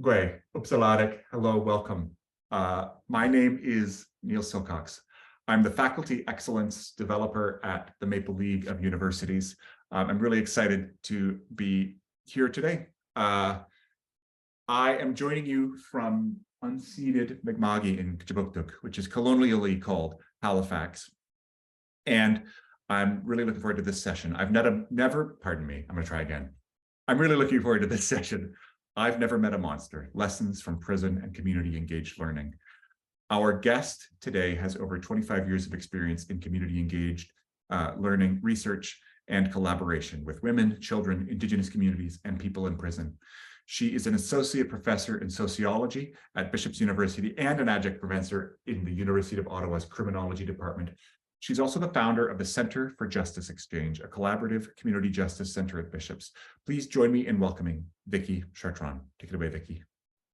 Gwe, upsaladik, hello, welcome. My name is Neil Silcox. I'm the Faculty Excellence Developer at the Maple League of Universities. I'm really excited to be here today. I am joining you from unceded Mi'kma'ki in Kjipuktuk, which is colonially called Halifax. And I'm really looking forward to this session. I'm really looking forward to this session. I've never met a monster, lessons from prison and community engaged learning. Our guest today has over 25 years of experience in community engaged learning, research, and collaboration with women, children, Indigenous communities, and people in prison. She is an associate professor in sociology at Bishop's University and an adjunct professor in the University of Ottawa's criminology department. She's also the founder of the Center for Justice Exchange, a collaborative community justice center at Bishop's. Please join me in welcoming Vicky Chartrand. Take it away, Vicky.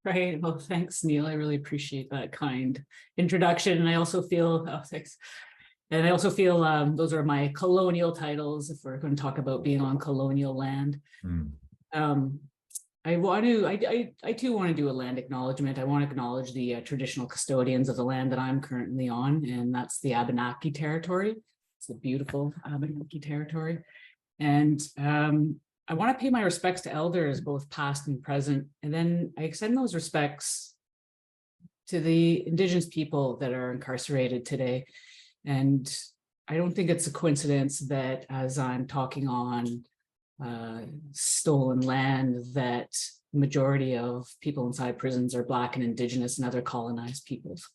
Right. Well, thanks, Neil. I really appreciate that kind introduction. And I also feel, thanks. And I also feel those are my colonial titles if we're going to talk about being on colonial land. I too want to do a land acknowledgement. I want to acknowledge the traditional custodians of the land that I'm currently on, and that's the Abenaki territory. It's the beautiful Abenaki territory. And I want to pay my respects to elders, both past and present. And then I extend those respects to the Indigenous people that are incarcerated today. And I don't think it's a coincidence that as I'm talking on stolen land, that the majority of people inside prisons are Black and Indigenous and other colonized peoples.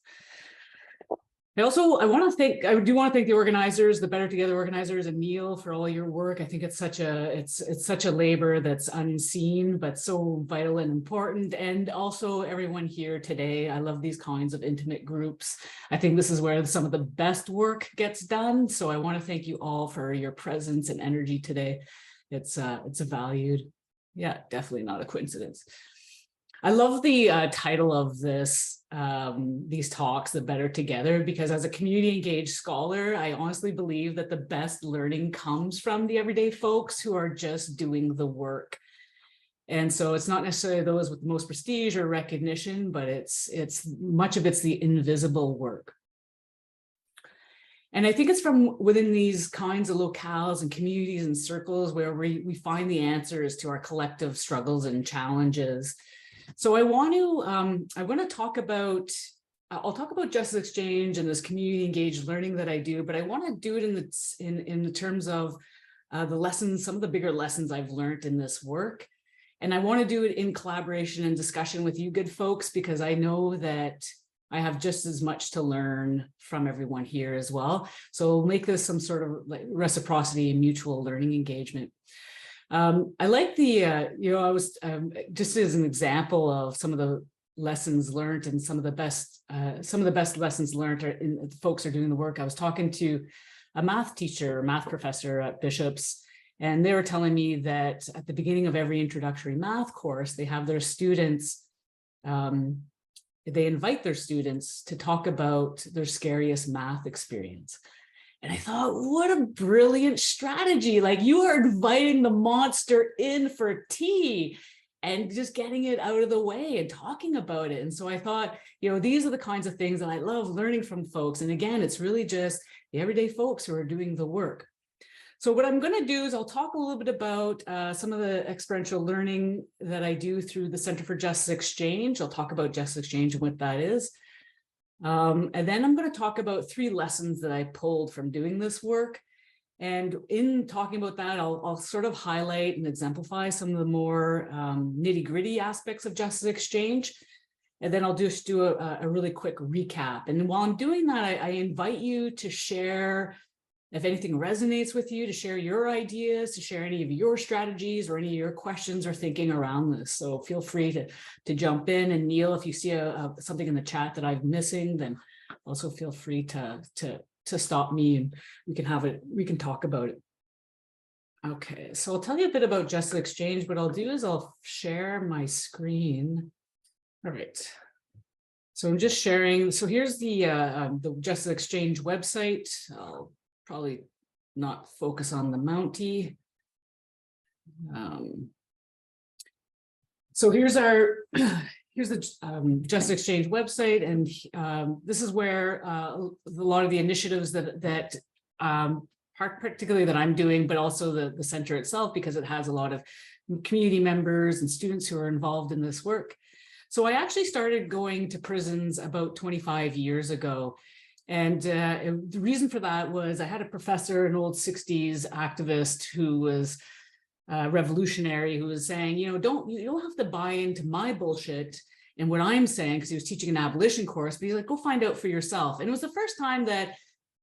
I do want to thank the organizers, the Better Together organizers, and Neil for all your work. I think it's such a labor that's unseen but so vital and important, and also everyone here today. I love these kinds of intimate groups. I think this is where some of the best work gets done. So I want to thank you all for your presence and energy today. It's a valued, yeah, definitely not a coincidence. I love the title of these talks, the Better Together, because as a community engaged scholar, I honestly believe that the best learning comes from the everyday folks who are just doing the work. And so it's not necessarily those with the most prestige or recognition, but it's much of it's the invisible work. And I think it's from within these kinds of locales and communities and circles where we find the answers to our collective struggles and challenges. So I want to talk about, I'll talk about Justice Exchange and this community engaged learning that I do, but I want to do it in the terms of the lessons, some of the bigger lessons I've learned in this work. And I want to do it in collaboration and discussion with you good folks, because I know that I have just as much to learn from everyone here as well. So we'll make this some sort of like reciprocity and mutual learning engagement. I like the, I was just as an example of some of the lessons learned and some of the best lessons learned in folks are doing the work. I was talking to a math teacher, math professor at Bishop's, and they were telling me that at the beginning of every introductory math course, they have their students, they invite their students to talk about their scariest math experience. And I thought, what a brilliant strategy. Like, you are inviting the monster in for tea and just getting it out of the way and talking about it. And so I thought, these are the kinds of things that I love learning from folks. And again, it's really just the everyday folks who are doing the work. So what I'm going to do is I'll talk a little bit about some of the experiential learning that I do through the Center for Justice Exchange. I'll talk about Justice Exchange and what that is. And then I'm going to talk about 3 lessons that I pulled from doing this work. And in talking about that, I'll sort of highlight and exemplify some of the more nitty-gritty aspects of Justice Exchange. And then I'll just do a really quick recap. And while I'm doing that, I invite you to share, if anything resonates with you, to share your ideas, to share any of your strategies or any of your questions or thinking around this. So feel free to jump in. And Neil, if you see something in the chat that I'm missing, then also feel free to stop me and we can talk about it. Okay, so I'll tell you a bit about Justice Exchange. What I'll do is I'll share my screen. All right. So I'm just sharing. So here's the Justice Exchange website. I'll probably not focus on the Mountie. So here's our here's the Justice Exchange website, and this is where a lot of the initiatives that particularly that I'm doing, but also the center itself, because it has a lot of community members and students who are involved in this work. So I actually started going to prisons about 25 years ago. And the reason for that was I had a professor, an old 60s activist who was revolutionary, who was saying, you don't have to buy into my bullshit and what I'm saying, because he was teaching an abolition course, but he's like, go find out for yourself. And it was the first time that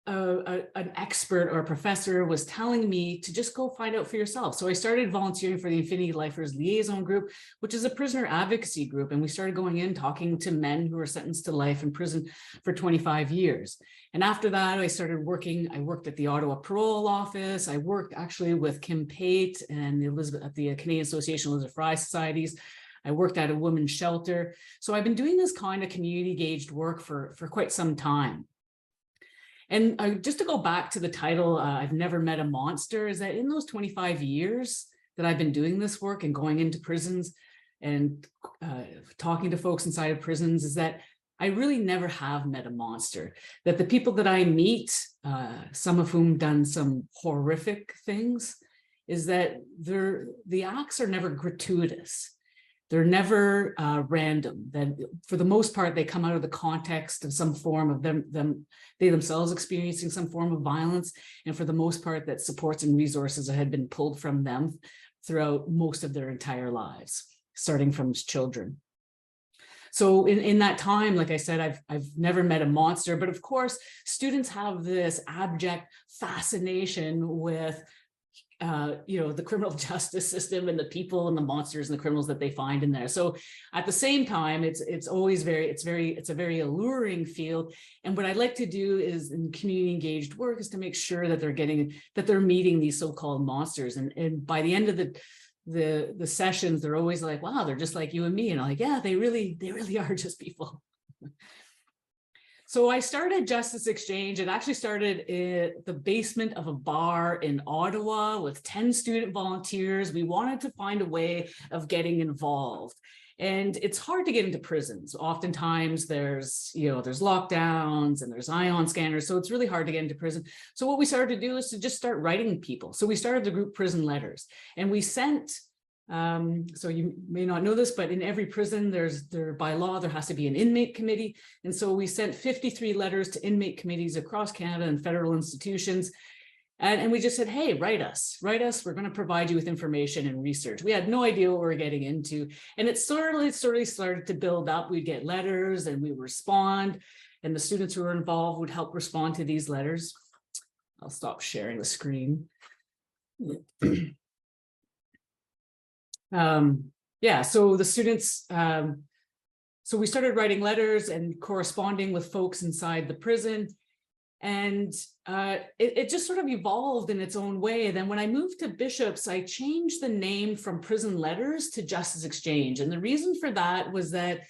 an expert or a professor was telling me to just go find out for yourself. So I started volunteering for the Infinity Lifers Liaison Group, which is a prisoner advocacy group. And we started going in, talking to men who were sentenced to life in prison for 25 years. And after that, I started working. I worked at the Ottawa Parole Office. I worked actually with Kim Pate and at the Canadian Association of Elizabeth Fry Societies. I worked at a women's shelter. So I've been doing this kind of community engaged work for quite some time. And just to go back to the title, I've never met a monster, is that in those 25 years that I've been doing this work and going into prisons and talking to folks inside of prisons, is that I really never have met a monster. That the people that I meet, some of whom done some horrific things, is that the acts are never gratuitous. They're never random. That for the most part, they come out of the context of some form of they themselves experiencing some form of violence. And for the most part, that supports and resources had been pulled from them throughout most of their entire lives, starting from children. So in that time, like I said, I've never met a monster, but of course, students have this abject fascination with the criminal justice system and the people and the monsters and the criminals that they find in there. So at the same time, it's a very alluring field. And what I like to do is in community engaged work is to make sure that they're meeting these so-called monsters. And by the end of the sessions, they're always like, wow, they're just like you and me. And I'm like, yeah, they really are just people. So I started Justice Exchange. It actually started in the basement of a bar in Ottawa with 10 student volunteers. We wanted to find a way of getting involved. And it's hard to get into prisons. Oftentimes there's lockdowns and there's ion scanners. So it's really hard to get into prison. So what we started to do is to just start writing people. So we started the group Prison Letters, and we sent so you may not know this, but in every prison, by law, there has to be an inmate committee. And so we sent 53 letters to inmate committees across Canada and federal institutions. And we just said, hey, write us. We're going to provide you with information and research. We had no idea what we were getting into. And it sort of started to build up. We'd get letters and we would respond. And the students who were involved would help respond to these letters. I'll stop sharing the screen. So the students, so we started writing letters and corresponding with folks inside the prison, and it just sort of evolved in its own way. Then when I moved to Bishop's, I changed the name from Prison Letters to Justice Exchange. And the reason for that was that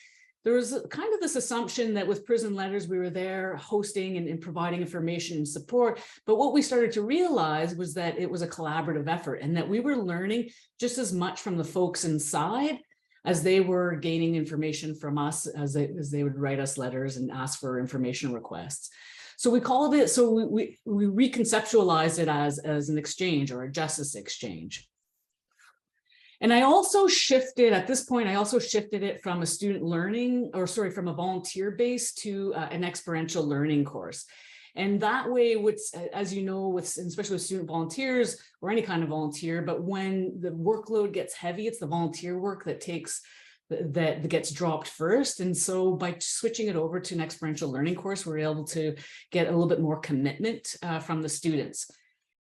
there was kind of this assumption that with Prison Letters, we were there hosting and providing information and support. But what we started to realize was that it was a collaborative effort, and that we were learning just as much from the folks inside as they were gaining information from us, as they would write us letters and ask for information requests. So we called it, so we reconceptualized it as an exchange, or a justice exchange. And I also shifted, at this point, it from a from a volunteer base to an experiential learning course. And that way, as you know, especially with student volunteers or any kind of volunteer, but when the workload gets heavy, it's the volunteer work that gets dropped first. And so by switching it over to an experiential learning course, we're able to get a little bit more commitment from the students.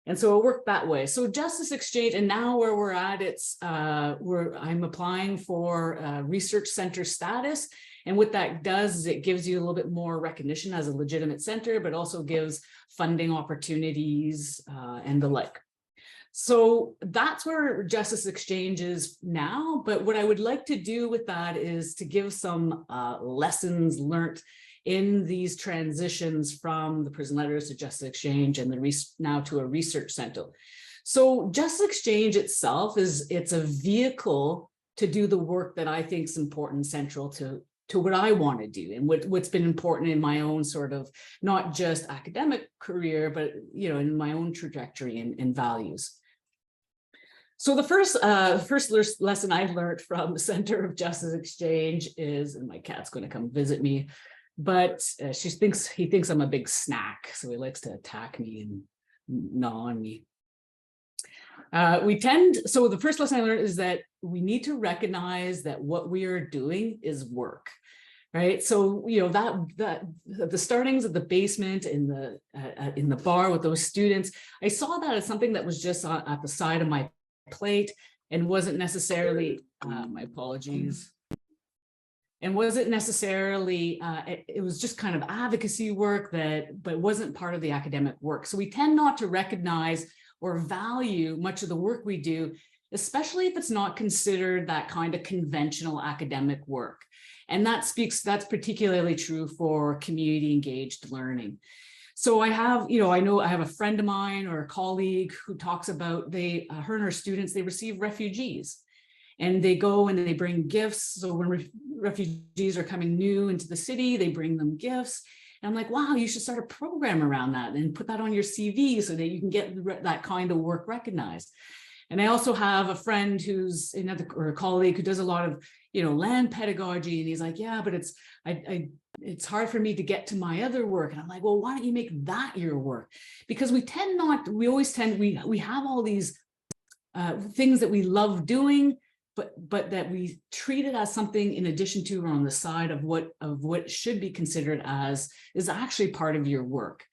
And so it worked that way. So Justice Exchange, and now where we're at, I'm applying for research center status. And what that does is it gives you a little bit more recognition as a legitimate center, but also gives funding opportunities and the like. So that's where Justice Exchange is now. But what I would like to do with that is to give some lessons learned in these transitions from the Prison Letters to Justice Exchange and now to a research center. So Justice Exchange itself it's a vehicle to do the work that I think is important and central to what I want to do and what's been important in my own sort of not just academic career, but in my own trajectory and values. So the first lesson I've learned from the Center of Justice Exchange is, and my cat's going to come visit me, but he thinks I'm a big snack, so he likes to attack me and gnaw on me. So the first lesson I learned is that we need to recognize that what we are doing is work, right? So, that the startings of the basement in the bar with those students, I saw that as something that was just at the side of my plate and wasn't necessarily, my apologies. And wasn't necessarily, it was just kind of advocacy work but wasn't part of the academic work. So we tend not to recognize or value much of the work we do, especially if it's not considered that kind of conventional academic work. And that's particularly true for community engaged learning. So I have, I have a friend of mine or a colleague who talks about her and her students, they receive refugees and they go and they bring gifts. So when refugees are coming new into the city, they bring them gifts. And I'm like, wow, you should start a program around that and put that on your CV so that you can get that kind of work recognized. And I also have a friend who's or a colleague who does a lot of, land pedagogy. And he's like, yeah, but it's hard for me to get to my other work. And I'm like, well, why don't you make that your work? Because we have all these things that we love doing, but that we treat it as something in addition to or on the side of what should be considered as is actually part of your work.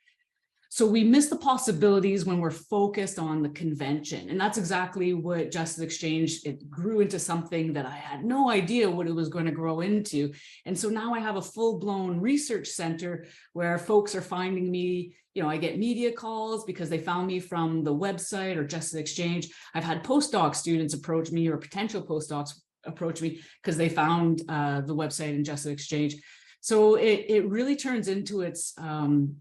So we miss the possibilities when we're focused on the convention. And that's exactly what Justice Exchange, it grew into something that I had no idea what it was going to grow into. And so now I have a full-blown research center where folks are finding me. I get media calls because they found me from the website or Justice Exchange. I've had postdoc students approach me or potential postdocs approach me because they found the website and Justice Exchange. So it really turns into its own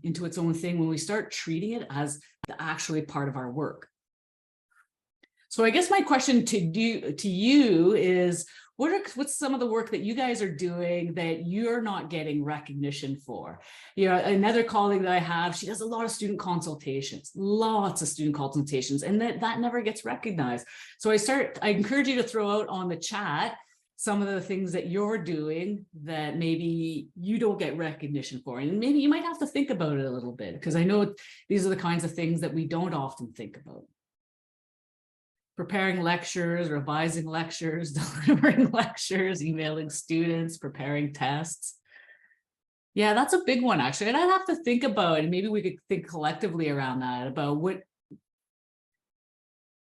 thing when we start treating it as actually part of our work. So I guess my question to you is, what's some of the work that you guys are doing that you're not getting recognition for? Another colleague that I have, she does a lot of student consultations, lots of student consultations, and that never gets recognized. So I encourage you to throw out on the chat some of the things that you're doing that maybe you don't get recognition for. And maybe you might have to think about it a little bit, because I know these are the kinds of things that we don't often think about. Preparing lectures, revising lectures, delivering lectures, emailing students, preparing tests. Yeah, that's a big one, actually. And I'd have to think about it. And maybe we could think collectively around that, about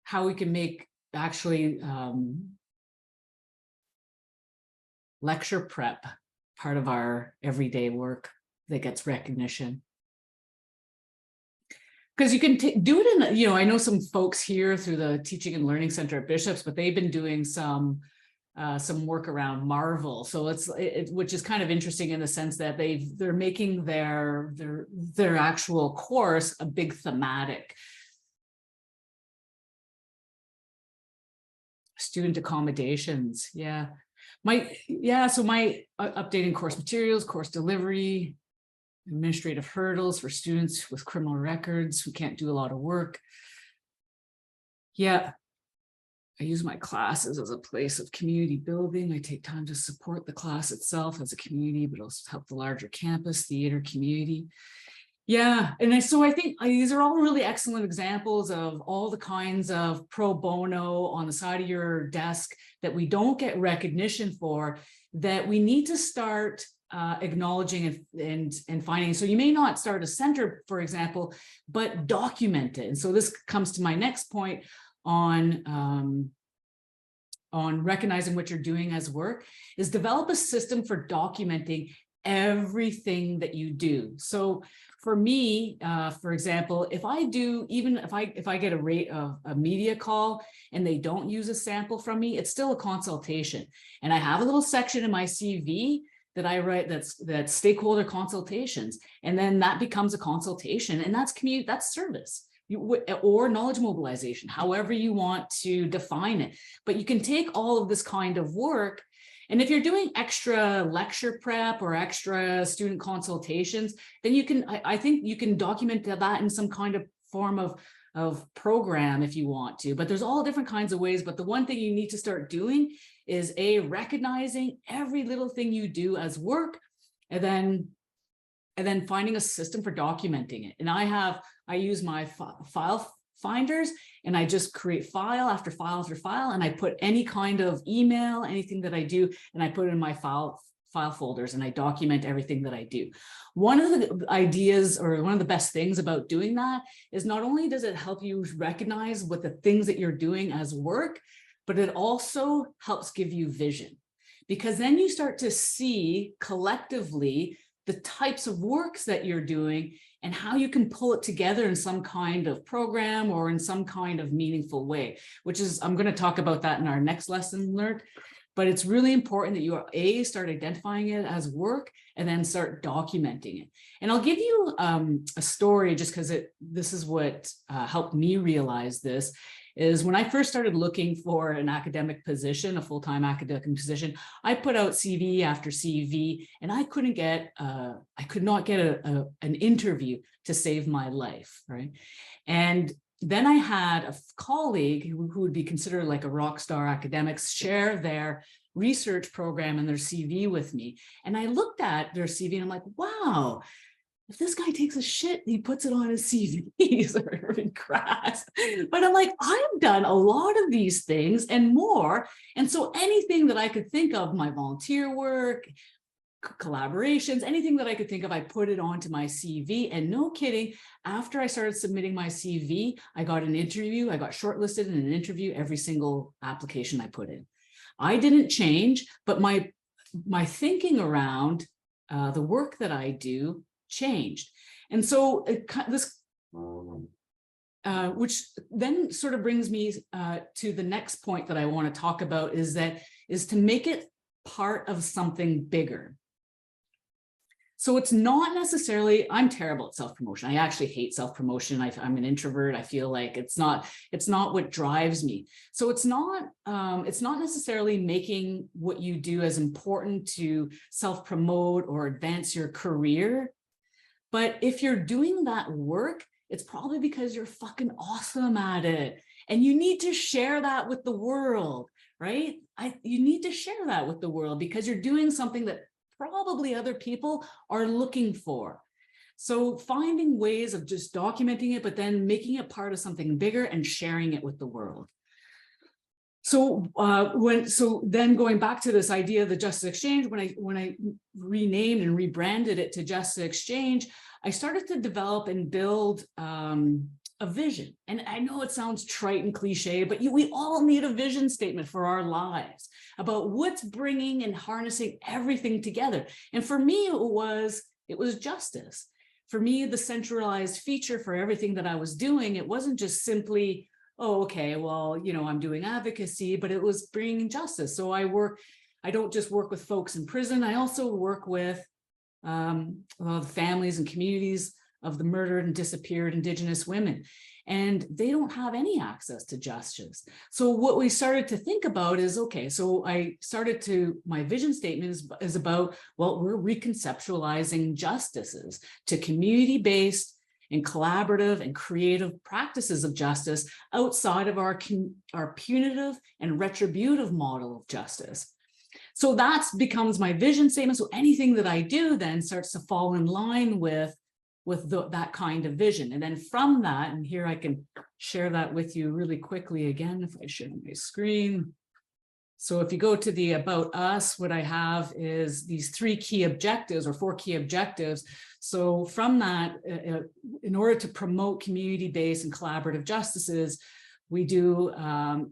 how we can make actually lecture prep part of our everyday work that gets recognition. Because you can do it in, I know some folks here through the Teaching and Learning Center at Bishop's, but they've been doing some work around Marvel. So which is kind of interesting in the sense that they're making their actual course a big thematic. Student accommodations, yeah. So my updating course materials, course delivery, administrative hurdles for students with criminal records who can't do a lot of work. Yeah, I use my classes as a place of community building. I take time to support the class itself as a community, but also help the larger campus, theater community. Yeah, and so I think these are all really excellent examples of all the kinds of pro bono on the side of your desk that we don't get recognition for, that we need to start acknowledging and finding. So you may not start a center, for example, but document it. And so this comes to my next point on recognizing what you're doing as work, is develop a system for documenting everything that you do. So for me, for example, if I get a media call and they don't use a sample from me, it's still a consultation. And I have a little section in my CV that I write that's stakeholder consultations. And then that becomes a consultation, and that's service. or knowledge mobilization, however you want to define it. But you can take all of this kind of work, and if you're doing extra lecture prep or extra student consultations, then you can, I think you can document that in some kind of form of program if you want to, but there's all different kinds of ways. But the one thing you need to start doing is recognizing every little thing you do as work, and then finding a system for documenting it. And I use my file finders, and I just create file after file after file, and I put any kind of email, anything that I do, and I put it in my file folders, and I document everything that I do. One of the ideas, or one of the best things about doing that, is not only does it help you recognize what the things that you're doing as work, but it also helps give you vision, because then you start to see collectively the types of works that you're doing and how you can pull it together in some kind of program or in some kind of meaningful way, which is, I'm going to talk about that in our next lesson learned. But it's really important that you start identifying it as work and then start documenting it. And I'll give you a story, just because this is what helped me realize this. Is when I first started looking for an academic position, a full-time academic position, I put out CV after CV, and I could not get an interview to save my life, right? And then I had a colleague who would be considered like a rock star academics share their research program and their CV with me. And I looked at their CV and I'm like, wow, if this guy takes a shit, he puts it on his CVs or in class. But I'm like, I've done a lot of these things and more. And so anything that I could think of, my volunteer work, collaborations, anything that I could think of, I put it onto my CV. And no kidding, after I started submitting my CV, I got an interview. I got shortlisted in an interview every single application I put in. I didn't change, but my thinking around the work that I do changed. And so which then sort of brings me to the next point that I want to talk about, is to make it part of something bigger. So it's not necessarily, I'm terrible at self-promotion. I actually hate self-promotion. I'm an introvert. I feel like it's not what drives me. So it's not necessarily making what you do as important to self-promote or advance your career. But if you're doing that work, it's probably because you're fucking awesome at it. And you need to share that with the world, right? You need to share that with the world, because you're doing something that probably other people are looking for. So finding ways of just documenting it, but then making it part of something bigger and sharing it with the world. So then going back to this idea of the Justice Exchange, when I renamed and rebranded it to Justice Exchange, I started to develop and build a vision. And I know it sounds trite and cliche, but we all need a vision statement for our lives about what's bringing and harnessing everything together. And for me, it was justice. For me, the centralized feature for everything that I was doing, it wasn't just simply, oh, okay, well, I'm doing advocacy, but it was bringing justice. So I don't just work with folks in prison. I also work with the families and communities of the murdered and disappeared Indigenous women, and they don't have any access to justice. So what we started to think about is, okay, so my vision statement is about, well, we're reconceptualizing justices to community-based and collaborative and creative practices of justice outside of our punitive and retributive model of justice. So that becomes my vision statement. So anything that I do then starts to fall in line with that kind of vision. And then from that, and here I can share that with you really quickly again, if I share my screen. So if you go to the About Us, what I have is these 4 key objectives. So from that, in order to promote community-based and collaborative justices, we do,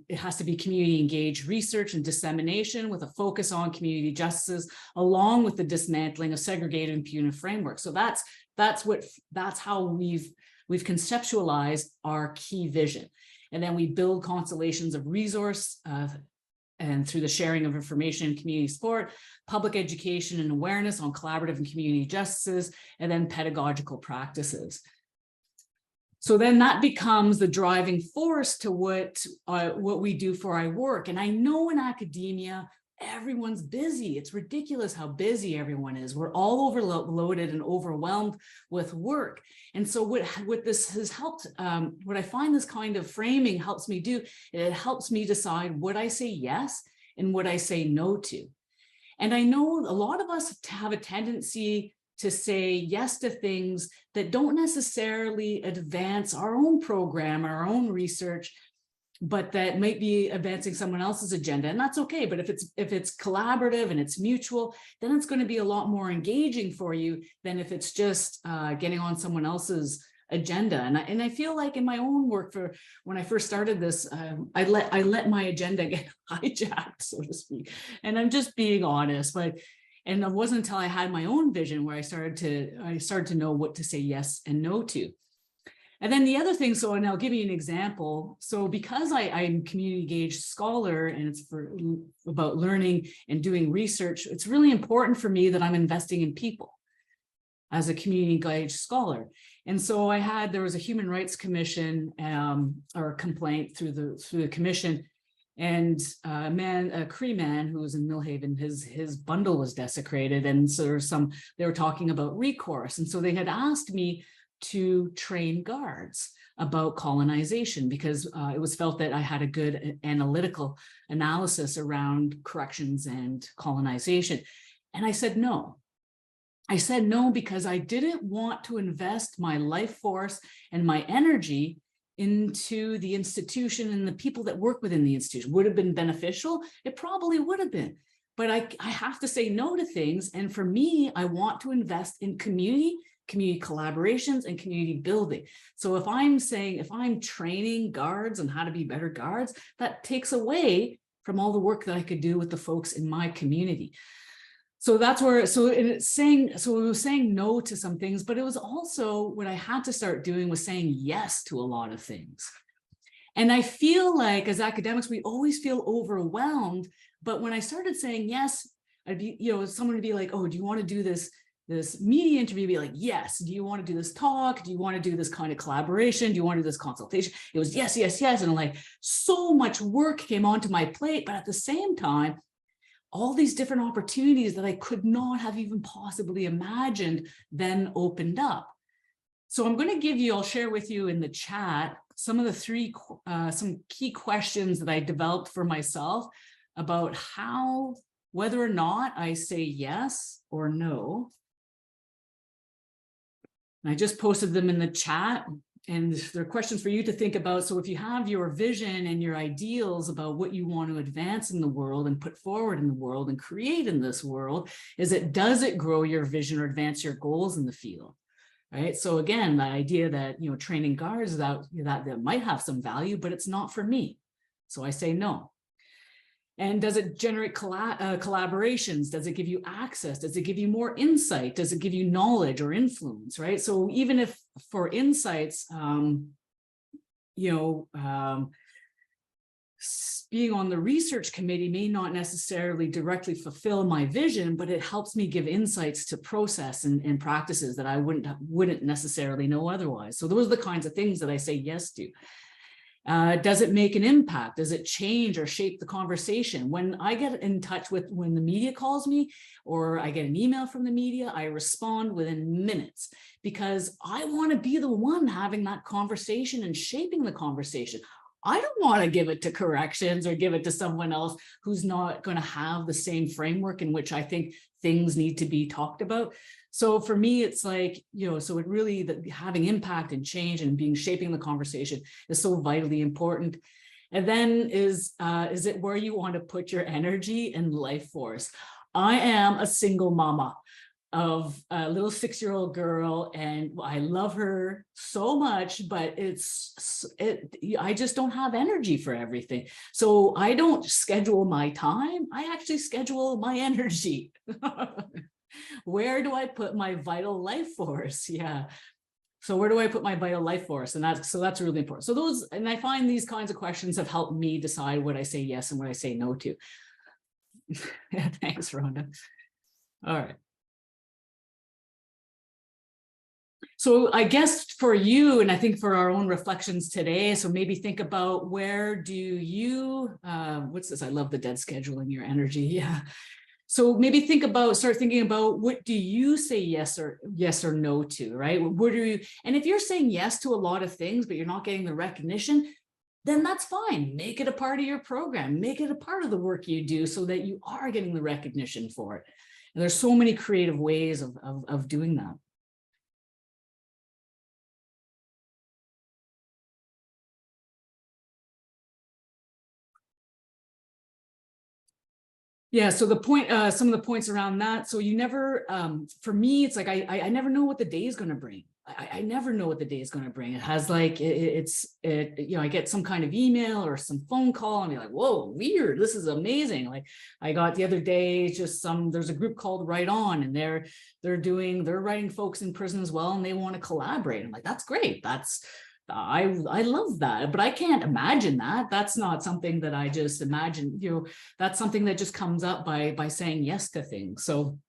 it has to be community engaged research and dissemination with a focus on community justices, along with the dismantling of segregated and punitive frameworks. So that's how we've conceptualized our key vision. And then we build constellations of resource and through the sharing of information and community support, public education and awareness on collaborative and community justices, and then pedagogical practices. So then that becomes the driving force to what we do for our work. And I know in academia, everyone's busy. It's ridiculous how busy everyone is. We're all overloaded and overwhelmed with work. And so what this has helped, what I find this kind of framing helps me do, it helps me decide what I say yes and what I say no to. And I know a lot of us have a tendency to say yes to things that don't necessarily advance our own program, our own research, but that might be advancing someone else's agenda. And that's okay. But if it's collaborative and it's mutual, then it's going to be a lot more engaging for you than if it's just getting on someone else's agenda. And I feel like in my own work, for when I first started this, I let my agenda get hijacked, so to speak. And I'm just being honest, and it wasn't until I had my own vision where I started to know what to say yes and no to. And then the other thing, so, and I'll give you an example. So because I'm community engaged scholar and it's about learning and doing research, it's really important for me that I'm investing in people as a community engaged scholar. And so there was a Human Rights Commission or a complaint through the commission, and a Cree man who was in Millhaven, his bundle was desecrated. And so they were talking about recourse. And so they had asked me to train guards about colonization because it was felt that I had a good analytical analysis around corrections and colonization. And I said no. I said no because I didn't want to invest my life force and my energy into the institution and the people that work within the institution. Would have been beneficial? It probably would have been. But I have to say no to things. And for me, I want to invest in community collaborations and community building. So if I'm training guards on how to be better guards, that takes away from all the work that I could do with the folks in my community. So that's where, it was saying no to some things, but it was also what I had to start doing was saying yes to a lot of things. And I feel like as academics, we always feel overwhelmed. But when I started saying yes, someone would be like, oh, do you want to do this media interview? Be like, yes. Do you want to do this talk? Do you want to do this kind of collaboration? Do you want to do this consultation? It was yes, yes, yes. And like so much work came onto my plate, but at the same time, all these different opportunities that I could not have even possibly imagined then opened up. So I'm going to I'll share with you in the chat some of the some key questions that I developed for myself about whether or not I say yes or no. And I just posted them in the chat, and there are questions for you to think about. So if you have your vision and your ideals about what you want to advance in the world and put forward in the world and create in this world, does it grow your vision or advance your goals in the field? Right. So again, the idea that, training guards that might have some value, but it's not for me. So I say no. And does it generate collaborations? Does it give you access? Does it give you more insight? Does it give you knowledge or influence, right? So even if for insights, being on the research committee may not necessarily directly fulfill my vision, but it helps me give insights to process and practices that I wouldn't necessarily know otherwise. So those are the kinds of things that I say yes to. Does it make an impact? Does it change or shape the conversation? When I get in touch when the media calls me or I get an email from the media, I respond within minutes because I want to be the one having that conversation and shaping the conversation. I don't want to give it to corrections or give it to someone else who's not going to have the same framework in which I think things need to be talked about. So for me, it's like, so it really, having impact and change and shaping the conversation is so vitally important. And then is it where you want to put your energy and life force? I am a single mama of a little 6-year-old girl, and I love her so much, but I just don't have energy for everything. So I don't schedule my time. I actually schedule my energy. Where do I put my vital life force? Yeah. So where do I put my vital life force? And that's really important. So and I find these kinds of questions have helped me decide what I say yes and what I say no to. Thanks, Rhonda. All right. So I guess for you, and I think for our own reflections today, so maybe think about where do you, what's this? I love the dead scheduling your energy. Yeah. So maybe start thinking about what do you say yes or no to, right? What are you, and if you're saying yes to a lot of things, but you're not getting the recognition, then that's fine. Make it a part of your program, make it a part of the work you do so that you are getting the recognition for it. And there's so many creative ways of doing that. Yeah, so the point, some of the points around that. So you never, for me, it's like I never know what the day is going to bring. I never know what the day is going to bring. It has like you know, I get some kind of email or some phone call and be like, whoa, weird, this is amazing. Like I got the other day, just there's a group called Right On, and they're writing folks in prison as well, and they want to collaborate. I'm like, that's great. I love that, but I can't imagine that. That's not something that I just imagine, you know, that's something that just comes up by saying yes to things. So,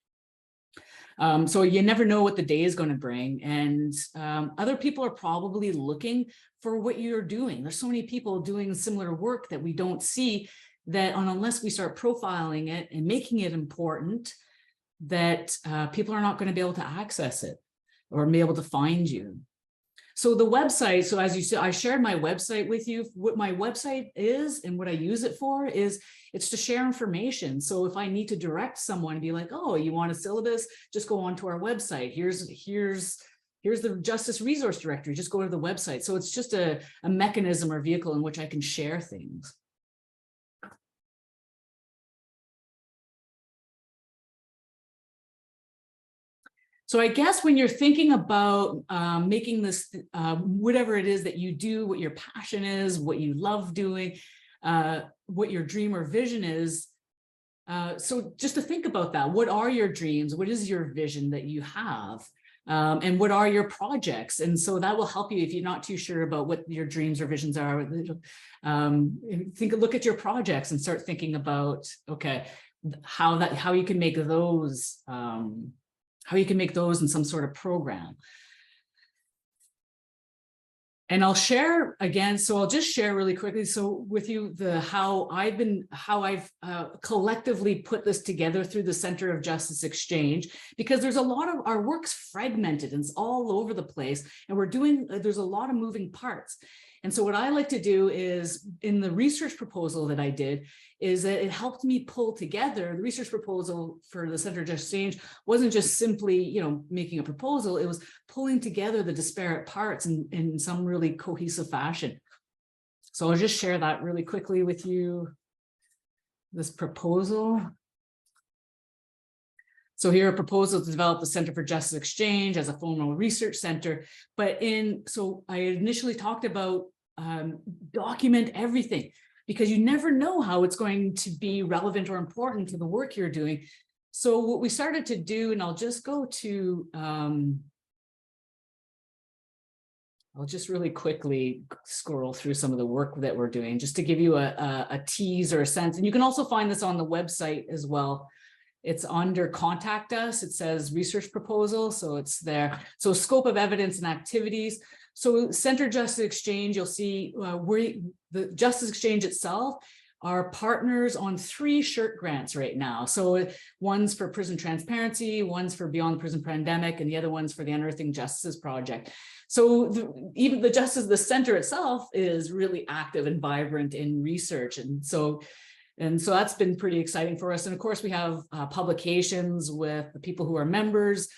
so you never know what the day is going to bring. And other people are probably looking for what you're doing. There's so many people doing similar work that we don't see that unless we start profiling it and making it important, that people are not going to be able to access it or be able to find you. So the website, so as you said, I shared my website with you. What my website is and what I use it for is it's to share information. So if I need to direct someone and be like, oh, you want a syllabus, just go onto our website. Here's the Justice Resource Directory, just go to the website. So it's just a mechanism or vehicle in which I can share things. So I guess when you're thinking about making this, whatever it is that you do, what your passion is, what you love doing, what your dream or vision is, so just to think about that, what are your dreams? What is your vision that you have? And what are your projects? And so that will help you if you're not too sure about what your dreams or visions are. Look at your projects and start thinking about, okay, how you can make those, how you can make those in some sort of program. And I'll share again, so I'll just share really quickly so with you how I've collectively put this together through the Center of Justice Exchange, because there's a lot of our work's fragmented and it's all over the place, and there's a lot of moving parts. And so what I like to do is, in the research proposal that I did, is that it helped me pull together. The research proposal for the Center of Justice Exchange wasn't just simply, you know, making a proposal, it was pulling together the disparate parts in some really cohesive fashion. So I'll just share that really quickly with you, this proposal. So here, a proposal to develop the Center for Justice Exchange as a formal research center. So I initially talked about document everything, because you never know how it's going to be relevant or important to the work you're doing. So what we started to do, and I'll just go to, I'll just really quickly scroll through some of the work that we're doing, just to give you a tease or a sense. And you can also find this on the website as well. It's under Contact Us. It says research proposal, so it's there. So scope of evidence and activities. So Center Justice Exchange, you'll see the Justice Exchange itself are partners on 3 SHIRT grants right now. So one's for prison transparency, one's for Beyond the Prison Pandemic, and the other one's for the Unearthing Justice Project. So even the center itself is really active and vibrant in research. And so that's been pretty exciting for us. And of course, we have publications with the people who are members.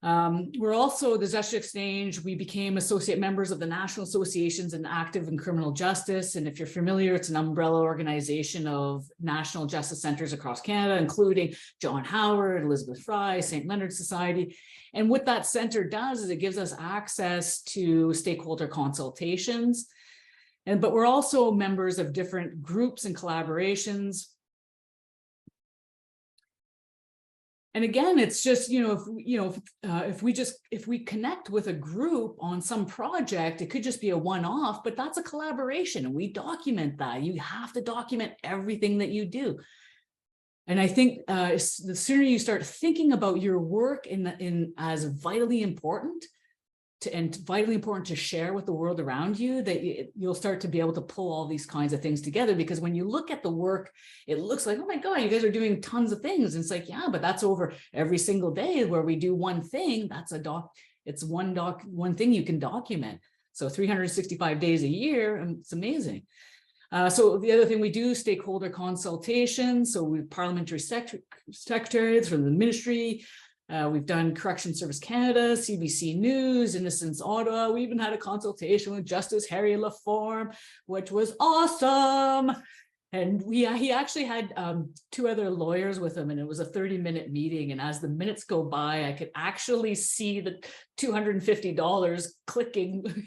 We're also, the Justice Exchange, we became associate members of the National Associations in Active and Criminal Justice. And if you're familiar, it's an umbrella organization of national justice centers across Canada, including John Howard, Elizabeth Fry, St. Leonard Society. And what that center does is it gives us access to stakeholder consultations. But we're also members of different groups and collaborations. And again, it's just, if we connect with a group on some project, it could just be a one-off, but that's a collaboration, and we document that. You have to document everything that you do. And I think the sooner you start thinking about your work as vitally important, and vitally important to share with the world around you, that you'll start to be able to pull all these kinds of things together. Because when you look at the work, it looks like, oh my God, you guys are doing tons of things. And it's like, yeah, but that's over every single day where we do one thing. That's it's one thing you can document. So 365 days a year, and it's amazing. So the other thing we do, stakeholder consultations. So we have parliamentary secretaries from the ministry. We've done Correction Service Canada, CBC News, Innocence Ottawa. We even had a consultation with Justice Harry Laforme, which was awesome. And he actually had 2 other lawyers with him, and it was a 30-minute meeting. And as the minutes go by, I could actually see the $250 clicking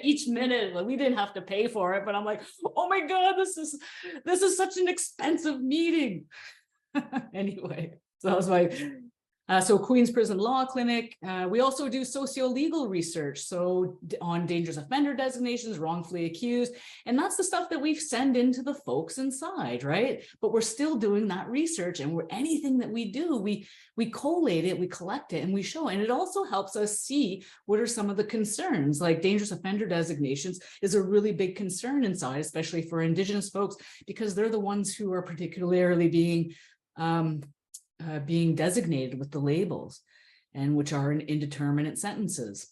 each minute. Like, we didn't have to pay for it, but I'm like, oh my God, this is such an expensive meeting. Anyway, so that was my. So Queen's Prison Law Clinic. We also do socio-legal research. So on dangerous offender designations, wrongfully accused. And that's the stuff that we send into the folks inside, right? But we're still doing that research, and anything that we do, we collate it, we collect it, and we show. And it also helps us see what are some of the concerns. Like dangerous offender designations is a really big concern inside, especially for Indigenous folks, because they're the ones who are particularly being designated with the labels, and which are in indeterminate sentences.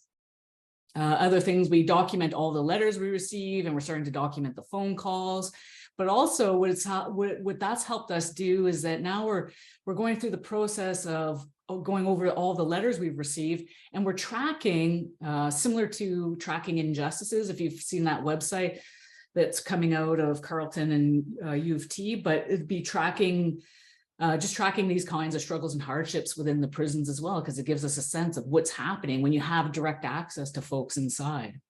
Other things, we document all the letters we receive, and we're starting to document the phone calls. But also what that's helped us do is that now we're going through the process of going over all the letters we've received, and we're tracking, similar to tracking injustices, if you've seen that website that's coming out of Carleton and U of T, but it'd be tracking just tracking these kinds of struggles and hardships within the prisons as well, because it gives us a sense of what's happening when you have direct access to folks inside.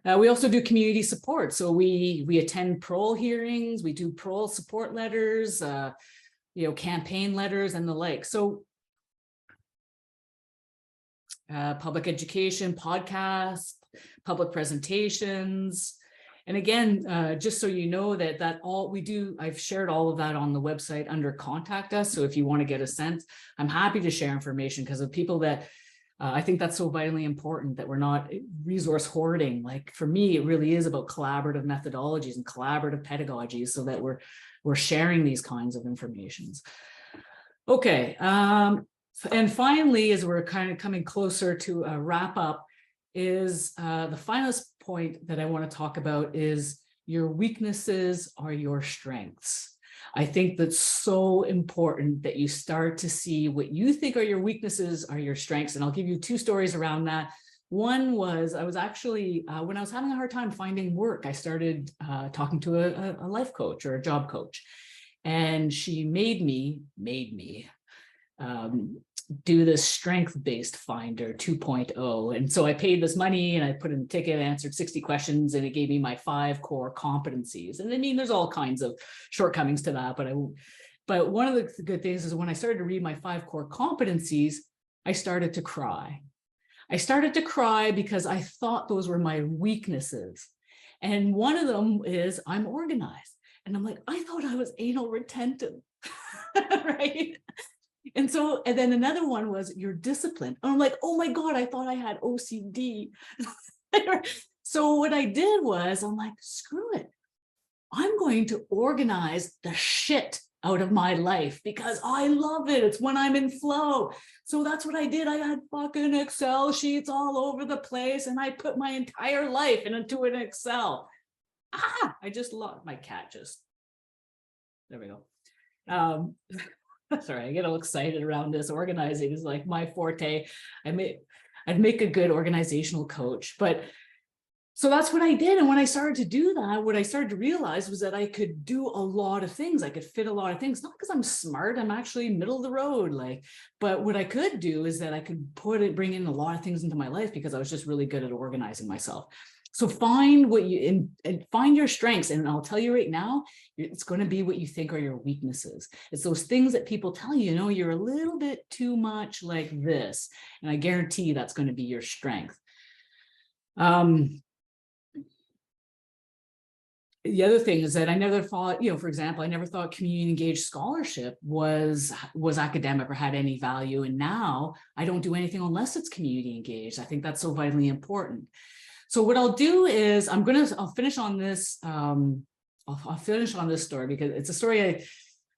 We also do community support. So we attend parole hearings, we do parole support letters, campaign letters and the like. So public education, podcasts, public presentations. And again, just so you know that all we do, I've shared all of that on the website under contact us. So if you want to get a sense, I'm happy to share information, because of people that I think that's so vitally important, that we're not resource hoarding. Like for me, it really is about collaborative methodologies and collaborative pedagogies, so that we're sharing these kinds of informations. Okay. And finally, as we're kind of coming closer to a wrap up, is the finalist point that I want to talk about is your weaknesses are your strengths. I think that's so important that you start to see what you think are your weaknesses are your strengths. And I'll give you 2 stories around that. One was, I was actually, when I was having a hard time finding work, I started talking to a life coach or a job coach. And she made me do this strength-based finder 2.0. And so I paid this money and I put in a ticket, answered 60 questions, and it gave me my 5 core competencies. And I mean, there's all kinds of shortcomings to that, but one of the good things is when I started to read my 5 core competencies, I started to cry. I started to cry because I thought those were my weaknesses. And one of them is I'm organized. And I'm like, I thought I was anal retentive, right? And then another one was you're disciplined. And I'm like, oh my God, I thought I had OCD. So what I did was, I'm like, screw it. I'm going to organize the shit out of my life because I love it. It's when I'm in flow. So that's what I did. I had fucking Excel sheets all over the place, and I put my entire life into an Excel. I just love my cat. There we go. Sorry, I get all excited around this. Organizing is like my forte. I'd make a good organizational coach. But so that's what I did. And when I started to do that, what I started to realize was that I could do a lot of things. I could fit a lot of things, not because I'm smart, I'm actually middle of the road. But what I could do is that I could bring in a lot of things into my life because I was just really good at organizing myself. So find what and find your strengths. And I'll tell you right now, it's going to be what you think are your weaknesses. It's those things that people tell you, you're a little bit too much like this. And I guarantee that's going to be your strength. the other thing is that I never thought, for example, I never thought community engaged scholarship was academic or had any value. And now I don't do anything unless it's community engaged. I think that's so vitally important. So what I'll do is I'll finish on this. I'll finish on this story because it's a story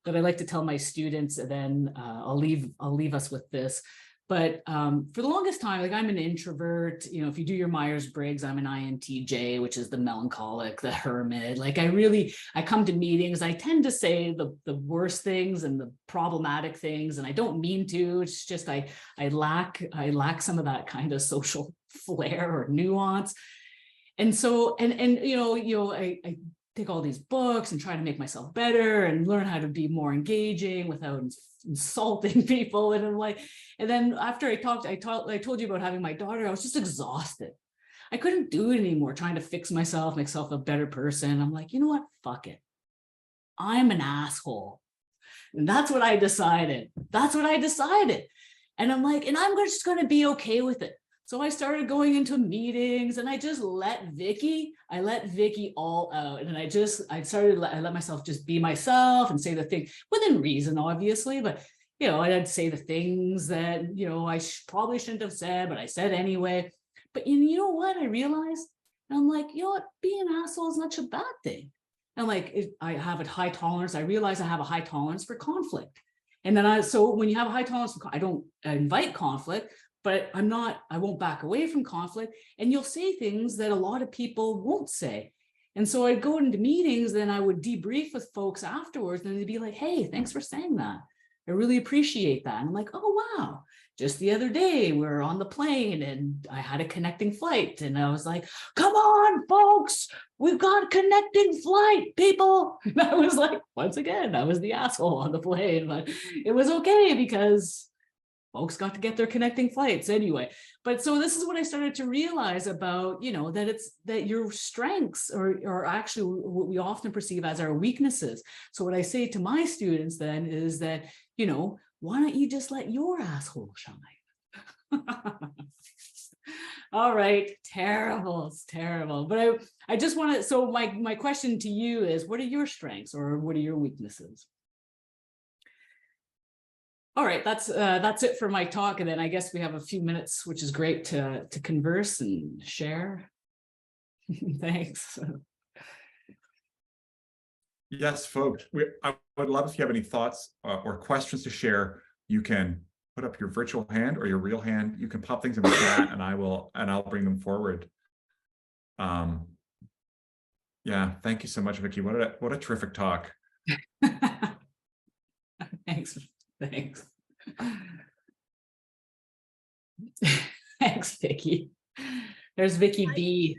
that I like to tell my students, and then I'll leave us with this. But for the longest time, like, I'm an introvert. If you do your Myers-Briggs, I'm an INTJ, which is the melancholic, the hermit. Like, I come to meetings, I tend to say the worst things and the problematic things, and I don't mean to. It's just I lack some of that kind of social flair or nuance. And so, I take all these books and try to make myself better and learn how to be more engaging without insulting people. And I'm like, and then after I told you about having my daughter, I was just exhausted. I couldn't do it anymore, trying to fix myself, make myself a better person. I'm like, you know what? Fuck it. I'm an asshole. And that's what I decided. And I'm like, and I'm just going to be okay with it. So I started going into meetings, and I just let Vicky all out. And I let myself just be myself and say the thing within reason, obviously. But, I'd say the things that, I probably shouldn't have said, but I said anyway. But you know what? I realized, and I'm like, being an asshole is not such a bad thing. And like, I have a high tolerance. I realize I have a high tolerance for conflict. And then so when you have a high tolerance, I don't invite conflict, but I won't back away from conflict. And you'll say things that a lot of people won't say. And so I'd go into meetings, then I would debrief with folks afterwards, and they'd be like, hey, thanks for saying that. I really appreciate that. And I'm like, oh, wow. Just the other day, we were on the plane and I had a connecting flight. And I was like, come on, folks, we've got a connecting flight, people. And I was like, once again, I was the asshole on the plane, but it was okay because folks got to get their connecting flights anyway. But so this is what I started to realize about, that your strengths are actually what we often perceive as our weaknesses. So what I say to my students then is that, why don't you just let your asshole shine? All right, terrible, it's terrible. But I just want to, so my question to you is, what are your strengths or what are your weaknesses? All right, that's it for my talk. And then I guess we have a few minutes, which is great to converse and share. Thanks. Yes, folks, I would love if you have any thoughts or questions to share. You can put up your virtual hand or your real hand. You can pop things in the chat, and I'll bring them forward. Yeah, thank you so much, Vicky. What a terrific talk. Thanks. Thanks, Vicky. There's Vicky B.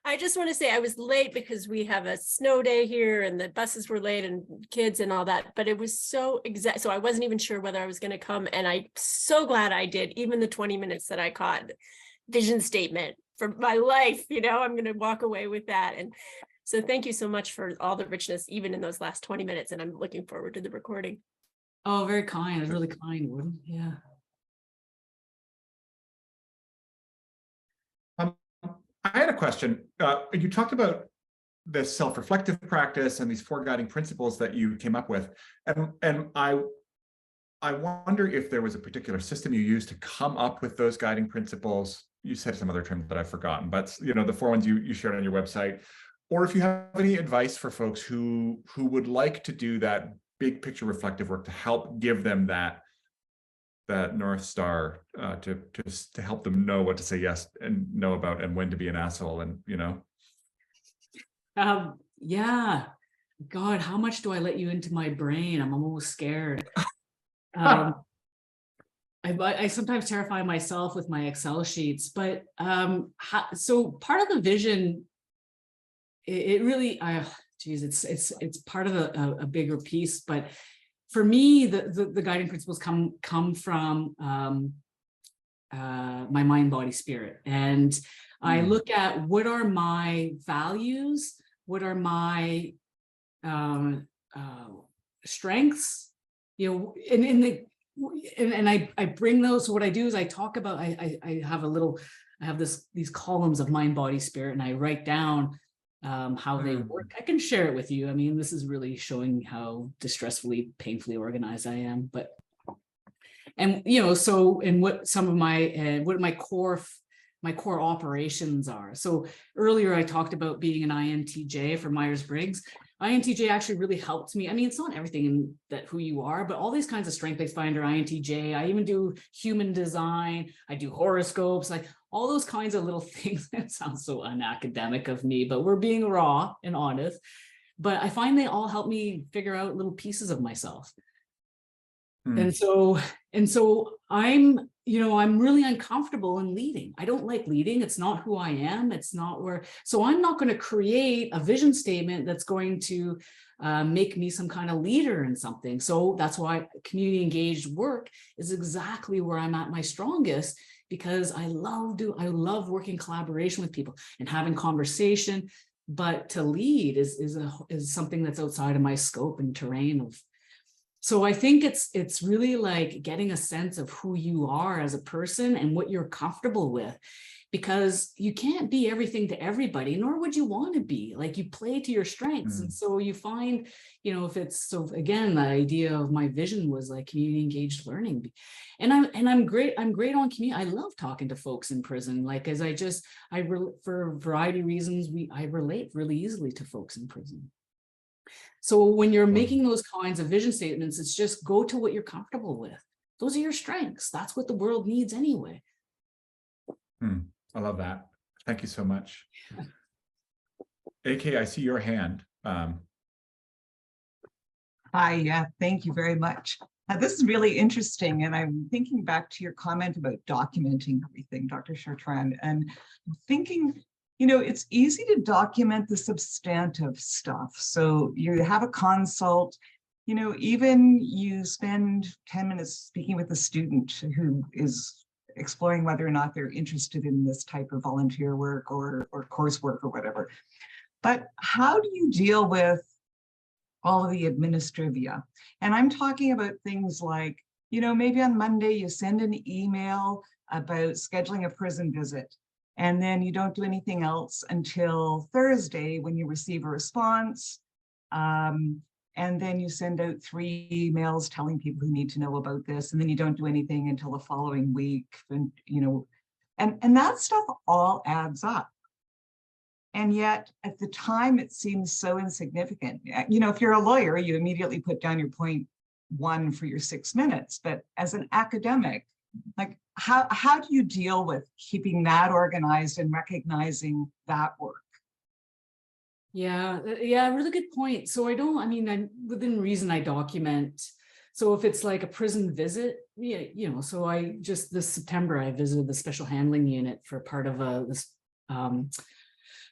I just want to say I was late because we have a snow day here and the buses were late and kids and all that, but it was so exact. So I wasn't even sure whether I was going to come, and I'm so glad I did. Even the 20 minutes that I caught, vision statement for my life, I'm going to walk away with that. And so thank you so much for all the richness, even in those last 20 minutes. And I'm looking forward to the recording. Oh, very kind. It was really kind, Wood. Yeah. I had a question. You talked about this self-reflective practice and these 4 guiding principles that you came up with. And I wonder if there was a particular system you used to come up with those guiding principles. You said some other terms that I've forgotten, but the 4 ones you shared on your website, or if you have any advice for folks who would like to do that big picture reflective work to help give them that North Star to help them know what to say yes and no about, and when to be an asshole, and yeah, God, how much do I let you into my brain? I'm almost scared. I sometimes terrify myself with my Excel sheets, but so part of the vision, it really, it's part of a bigger piece, but for me, the guiding principles come from my mind, body, spirit. And I look at what are my values, what are my strengths, and I bring those. So what I do is I talk about, I have these columns of mind, body, spirit, and I write down how they work. I can share it with you. I mean, this is really showing how distressfully, painfully organized I am. But, and you know, so, and what some of my, what my core operations are. So earlier I talked about being an INTJ for Myers-Briggs. INTJ actually really helped me. I mean, it's not everything in that who you are, but all these kinds of strength-based finder, INTJ, I even do human design, I do horoscopes, like all those kinds of little things. That sounds so unacademic of me, but we're being raw and honest. But I find they all help me figure out little pieces of myself. And so I'm, you know, I'm really uncomfortable in leading. I don't like leading. It's not who I am. It's not where, so I'm not going to create a vision statement that's going to make me some kind of leader in something. So that's why community engaged work is exactly where I'm at my strongest, because I love working collaboration with people and having conversation. But to lead is something that's outside of my scope and terrain of. So I think it's really like getting a sense of who you are as a person and what you're comfortable with, because you can't be everything to everybody, nor would you want to be. Like, you play to your strengths. And so you find, you know, if it's, so again, the idea of my vision was like community engaged learning. And I'm great on community. I love talking to folks in prison. Like, as for a variety of reasons, I relate really easily to folks in prison. So when you're making those kinds of vision statements, it's just go to what you're comfortable with. Those are your strengths. That's what the world needs anyway. I love that. Thank you so much. AK, I see your hand. Hi, yeah, thank you very much. This is really interesting, and I'm thinking back to your comment about documenting everything, Dr. Chartrand, and thinking, you know, it's easy to document the substantive stuff. So you have a consult, you know, even you spend 10 minutes speaking with a student who is exploring whether or not they're interested in this type of volunteer work or coursework or whatever. But how do you deal with all of the administrivia? And I'm talking about things like, you know, maybe on Monday you send an email about scheduling a prison visit, and then you don't do anything else until Thursday when you receive a response. And then you send out 3 emails telling people who need to know about this, and then you don't do anything until the following week. And, you know, and that stuff all adds up. And yet at the time, it seems so insignificant. You know, if you're a lawyer, you immediately put down your point 1 for your 6 minutes. But as an academic, like, how do you deal with keeping that organized and recognizing that work? Yeah, really good point. So within reason I document. So if it's like a prison visit, yeah, you know, so this September, I visited the special handling unit for part of this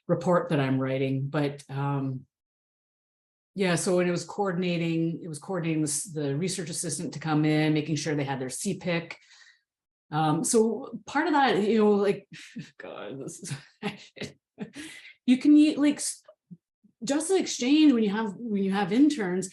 report that I'm writing. But yeah, so when it was coordinating the research assistant to come in, making sure they had their CPIC. So part of that, you know, like, God, this is you can like just the exchange when you have interns,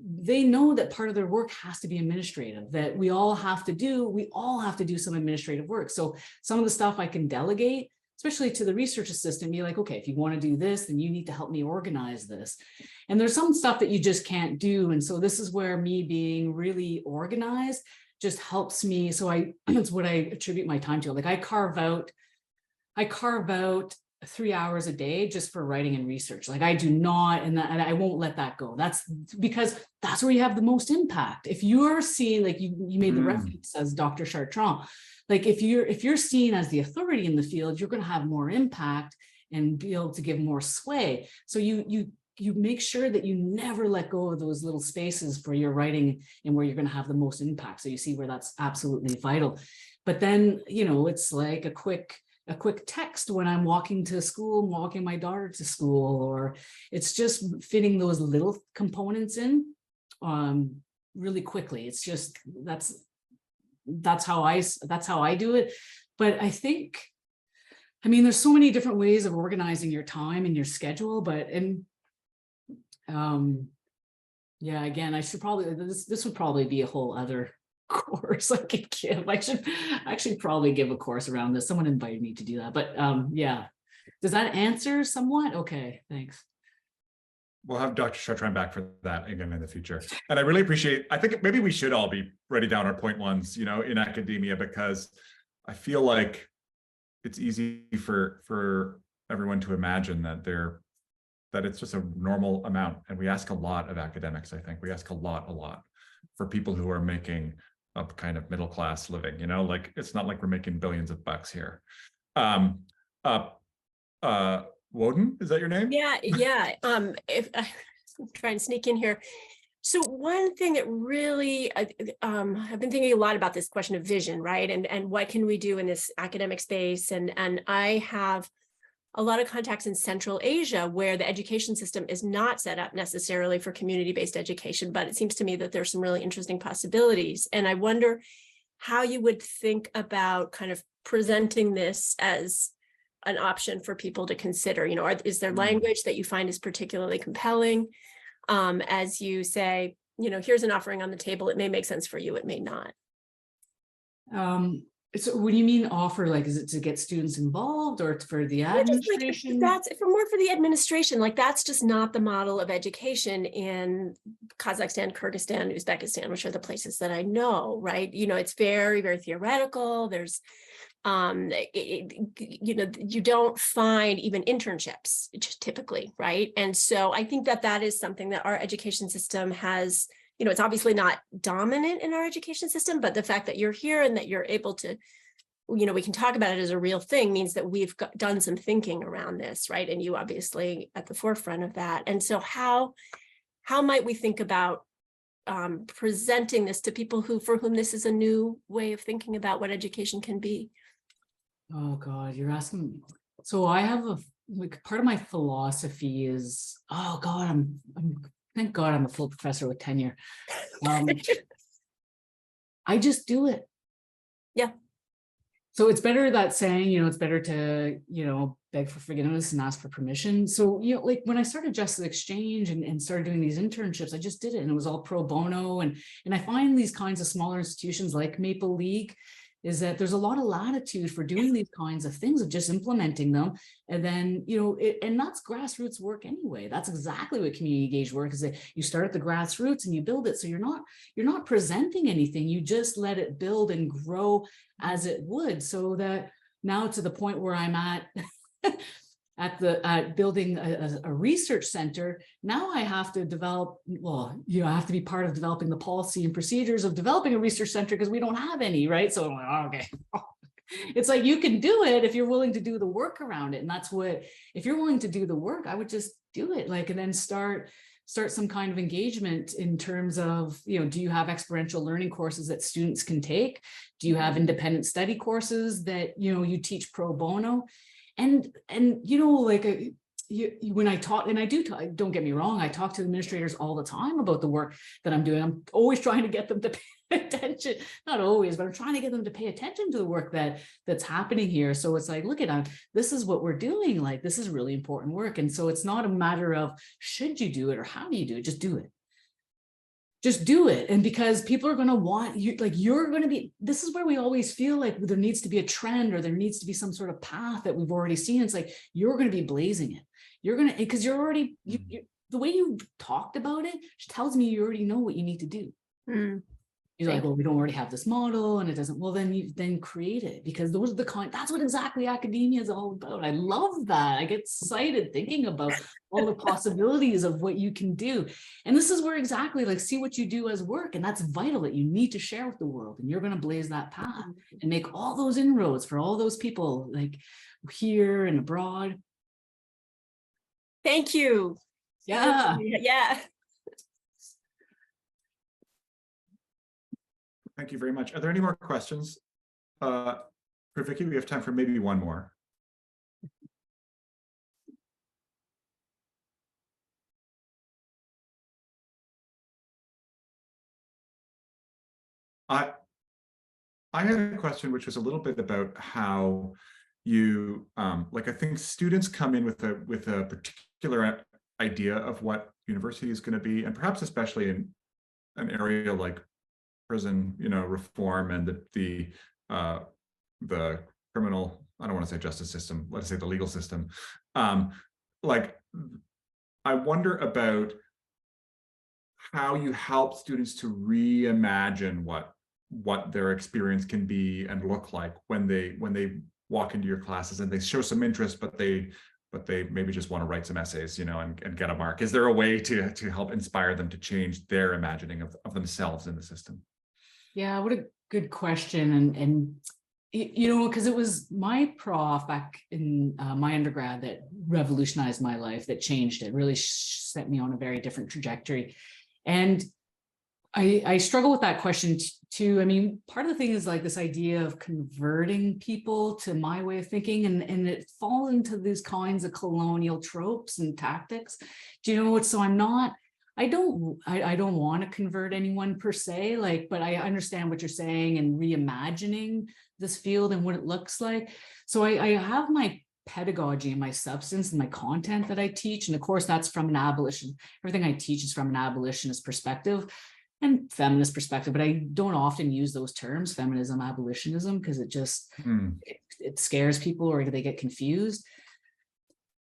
they know that part of their work has to be administrative, that we all have to do some administrative work. So some of the stuff I can delegate, especially to the research assistant, be like, okay, if you want to do this, then you need to help me organize this. And there's some stuff that you just can't do. And so this is where me being really organized just helps me. So it's what I attribute my time to. Like, I carve out 3 hours a day just for writing and research. Like, I do not, and I won't let that go. That's because that's where you have the most impact. If you are seen, like you made the reference as Dr. Chartrand, like if you're seen as the authority in the field, you're going to have more impact and be able to give more sway. So you make sure that you never let go of those little spaces for your writing and where you're going to have the most impact. So you see where that's absolutely vital. But then, you know, it's like a quick text when I'm walking to school, walking my daughter to school, or it's just fitting those little components in really quickly. It's just, that's how I do it. But I think, I mean, there's so many different ways of organizing your time and your schedule, yeah, again, I should probably, this would probably be a whole other course I could give. I should actually probably give a course around this. Someone invited me to do that, but yeah. Does that answer somewhat? Okay, thanks. We'll have Dr. Chartrand back for that again in the future. And I really appreciate, I think maybe we should all be writing down our point ones, you know, in academia, because I feel like it's easy for everyone to imagine that it's just a normal amount. And we ask a lot of academics, I think. We ask a lot for people who are making a kind of middle class living, you know, like it's not like we're making billions of bucks here. Woden, is that your name? Yeah. If I'm trying to sneak in here. So one thing that really, I've been thinking a lot about this question of vision, right? And what can we do in this academic space? And I have a lot of contacts in Central Asia where the education system is not set up necessarily for community-based education, but it seems to me that there's some really interesting possibilities. And I wonder how you would think about kind of presenting this as an option for people to consider. You know, is there language that you find is particularly compelling as you say, you know, here's an offering on the table. It may make sense for you, it may not. So what do you mean offer? Like, is it to get students involved or for the administration? That's for more for the administration. Like, that's just not the model of education in Kazakhstan, Kyrgyzstan, Uzbekistan, which are the places that I know, right? You know, it's very, very theoretical. There's you know, you don't find even internships typically, right? And so I think that that is something that our education system has, you know, it's obviously not dominant in our education system, but the fact that you're here and that you're able to, you know, we can talk about it as a real thing means that we've done some thinking around this, right? And you obviously at the forefront of that. And so how might we think about presenting this to people for whom this is a new way of thinking about what education can be? Oh God, you're asking me. So I have like part of my philosophy is, oh God, I'm thank God I'm a full professor with tenure. I just do it. Yeah. So it's better that saying, you know, it's better to, you know, beg for forgiveness and ask for permission. So, you know, like when I started Justice Exchange and started doing these internships, I just did it and it was all pro bono. And I find these kinds of smaller institutions like Maple League is that there's a lot of latitude for doing these kinds of things, of just implementing them. And then, you know, and that's grassroots work anyway. That's exactly what community engaged work is. That you start at the grassroots and you build it. So you're not presenting anything. You just let it build and grow as it would. So that now to the point where I'm at, at building a research center, now I have to develop, well, you know, I have to be part of developing the policy and procedures of developing a research center because we don't have any, right? So I'm like, oh, okay. It's like, you can do it if you're willing to do the work around it. And that's what, if you're willing to do the work, I would just do it, like, and then start some kind of engagement in terms of, you know, do you have experiential learning courses that students can take? Do you have independent study courses that, you know, you teach pro bono? And you know, like when I talk, and I do talk, don't get me wrong, I talk to administrators all the time about the work that I'm doing. I'm always trying to get them to pay attention, not always, but I'm trying to get them to pay attention to the work that's happening here. So it's like, look at this is what we're doing. Like, this is really important work. And so it's not a matter of should you do it or how do you do it? Just do it. Just do it. And because people are going to want you, like, you're going to be, this is where we always feel like there needs to be a trend or there needs to be some sort of path that we've already seen. It's like, you're going to be blazing it. You're going to, because you're already, the way you talked about it tells me you already know what you need to do. You're like, well, we don't already have this model and it doesn't, well, then create it, because those are the that's what exactly academia is all about. I love that. I get excited thinking about all the possibilities of what you can do. And this is where exactly, like, see what you do as work. And that's vital, that you need to share with the world, and you're going to blaze that path and make all those inroads for all those people, like here and abroad. Thank you. Yeah. Yeah. Thank you very much. Are there any more questions? For Vicky, we have time for maybe one more. I had a question which was a little bit about how you, like, I think students come in with a particular idea of what university is going to be, and perhaps especially in an area like prison, you know, reform and the criminal I don't want to say justice system, let's say the legal system. Like, I wonder about how you help students to reimagine what their experience can be and look like when they walk into your classes and they show some interest, but they maybe just want to write some essays, you know, and get a mark. Is there a way to help inspire them to change their imagining of themselves in the system? Yeah, what a good question. And you know, because it was my prof back in my undergrad that revolutionized my life, that changed it, really set me on a very different trajectory. And I struggle with that question too. I mean, part of the thing is like this idea of converting people to my way of thinking, and it falls into these kinds of colonial tropes and tactics. Do you know what? So I don't want to convert anyone per se, like, but I understand what you're saying and reimagining this field and what it looks like. So I have my pedagogy and my substance and my content that I teach. And of course, that's from an abolition. Everything I teach is from an abolitionist perspective and feminist perspective, but I don't often use those terms, feminism, abolitionism, because it just, it scares people or they get confused.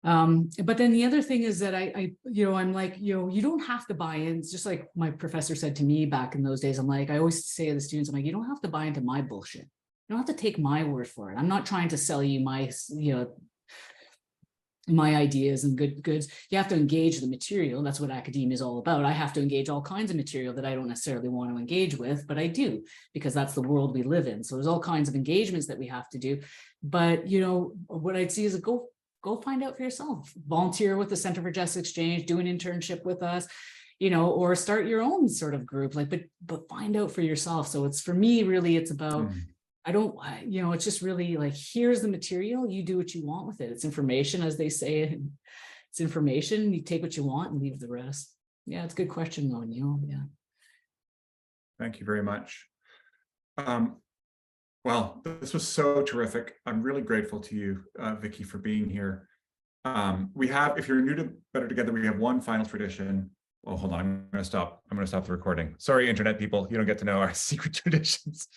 But then the other thing is that I'm like, you don't have to buy in. It's just like my professor said to me back in those days. I'm like, I always say to the students, I'm like, you don't have to buy into my bullshit. You don't have to take my word for it. I'm not trying to sell you my, my ideas and goods. You have to engage the material. That's what academia is all about. I have to engage all kinds of material that I don't necessarily want to engage with, but I do, because that's the world we live in. So there's all kinds of engagements that we have to do. But, what I'd see is go find out for yourself, volunteer with the Center for Just Exchange, do an internship with us, or start your own sort of group, like, but find out for yourself. So it's, for me, really, it's about, it's just really like, here's the material, you do what you want with it. It's information, as they say, it's information. You take what you want and leave the rest. Yeah, it's a good question though, Neil. Yeah. Thank you very much. Well, this was so terrific. I'm really grateful to you, Vicky, for being here. We have, if you're new to Better Together, we have one final tradition. Oh, hold on, I'm going to stop the recording. Sorry, internet people, you don't get to know our secret traditions.